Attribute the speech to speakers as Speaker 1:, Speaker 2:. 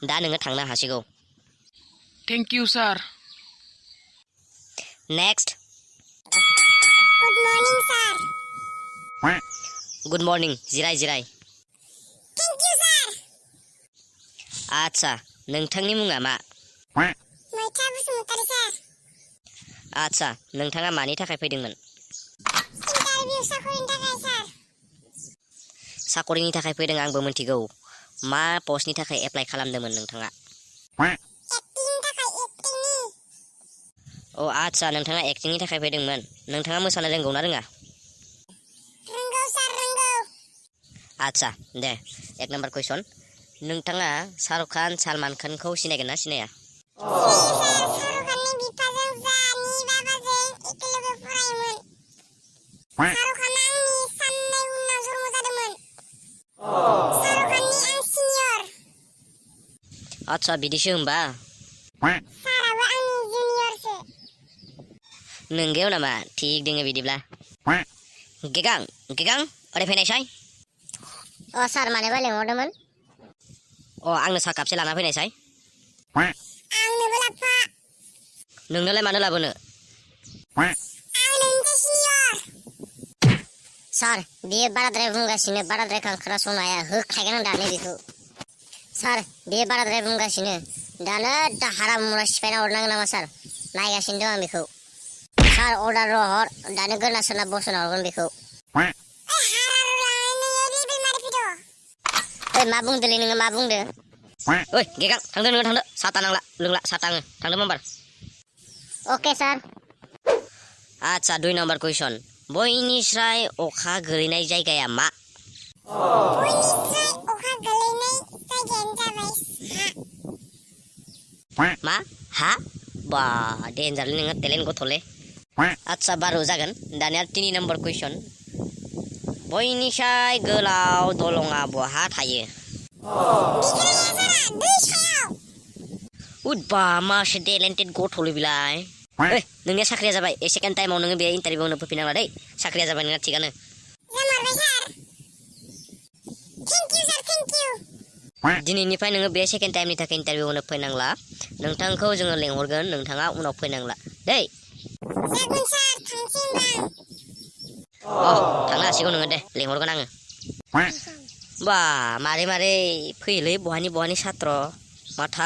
Speaker 1: दा नोङो थांनो हासिगौ।
Speaker 2: Thank you sir.
Speaker 1: Next.
Speaker 3: Good morning sir.
Speaker 1: Good morning, जिराय।
Speaker 3: Thank you sir.
Speaker 1: आच्छा, नोंथांनि मुङा मा?
Speaker 3: मैथा बसुमतारी सार।
Speaker 1: आच्छा, नोंथाङा मानि थाखाय फैदोंमोन?
Speaker 3: इन्टारभिउ साखरिनि थाखाय सार।
Speaker 1: साकरिनि थाखाय फैदों आंबो मिथिगौ। मा पस्टनि थाखाय एप्लाइ खालामदोंमोन नोंथाङा?
Speaker 3: एक्टिंनि थाखाय एक्टिंनि।
Speaker 1: अ आच्छा, नोंथाङा एक्टिंनि थाखाय फैदोंमोन। नोंथाङा मोसानो रोंगौ ना रोङा?
Speaker 3: रोंगौ सार रोंगौ।
Speaker 1: आच्छा दे, एक नाम्बार कुइसन। नोंथाङा शाहरुख खान, सालमान खानखौ सिनायगोन ना सिनाया?
Speaker 3: सिनायो सार, शाहरुख खाननि बिफाजों जानि बाबाजों एखेलोगो फरायोमोन। शाहरुख खानआ आंनि साननै उनाव जन्म जादोंमोन। शाहरुख खाननि आं सिनियर।
Speaker 1: आच्छा, बिदिसो होमबा?
Speaker 3: साराबो आंनि जुनियरसो।
Speaker 1: नोंगौ नामा? थिग दोङो बिदिब्ला। गेगां ओरै फैनायसाय।
Speaker 3: अ सार, मानोबा लेंहरदोंमोन?
Speaker 1: अ आंनो साहा कापसे लाना फैनायसाय।
Speaker 3: आंनोबो लाबोफा।
Speaker 1: नोंनोलाय मानो लाबोनो?
Speaker 3: आं नोंनिफ्राय सिनियर। सार, बियो बाराद्राय बुंगासिनो, बाराद्रायखौ आं खोनासंनो हाया, होख्लायगोन आं दानो बेखौ। सार, बियो बाराद्राय बुंगासिनो, दानो दाहारा मुरा सिफायना हरनांगोन नामा सार? नायगासिनो दं आं बेखौ। सार, अर्डार हर, दानो गोरना सोरना बसना हरगोन बेखौ। मा बुंदोलै नोङो, मा बुंदो?
Speaker 1: ओइ गेगां, थांदो नोङो थांदो। साता नांला लोंला साता आङो। थांदो मेम्बार।
Speaker 3: अके सार।
Speaker 1: आच्छा, 2 नाम्बार कुइसन। बयनिस्राय अखा गोलैनाय जायगाया मा?
Speaker 3: बयनिस्राय अखा गोलैनाय जायगायानो जाबाय हा।
Speaker 1: मा? हा? बा डेन्जारलै नोङो, टेलेन्ट गथ'लै। आच्छा, बारु जागोन। दानिया 3 नाम्बार कुइसन। बयनिसाय गोलाव दलङा बहा थायो? उदबा मासे टेलेन्टेड गथ'लै बिलाय। ओइ, नोंनिया साख्रिया जाबाय। सेकेन्ड टाइमाव नोङो बे इन्टारभिउआवनो फैफिनांला दै। साख्रिया जाबाय नोंना, थिगानो। दिनैनिफ्राय नोङो बे सेकेन्ड टाइमनि थाखाय इन्टारभिउआवनो फैनांला। नोंथांखौ जोङो लेंहरगोन, नोंथाङा उनाव फैनांला दै। अ थांनो हासिगौ नोङो दे, लेंहरगोन आङो। बा मारै फैयोलै बहानि सात्र माथा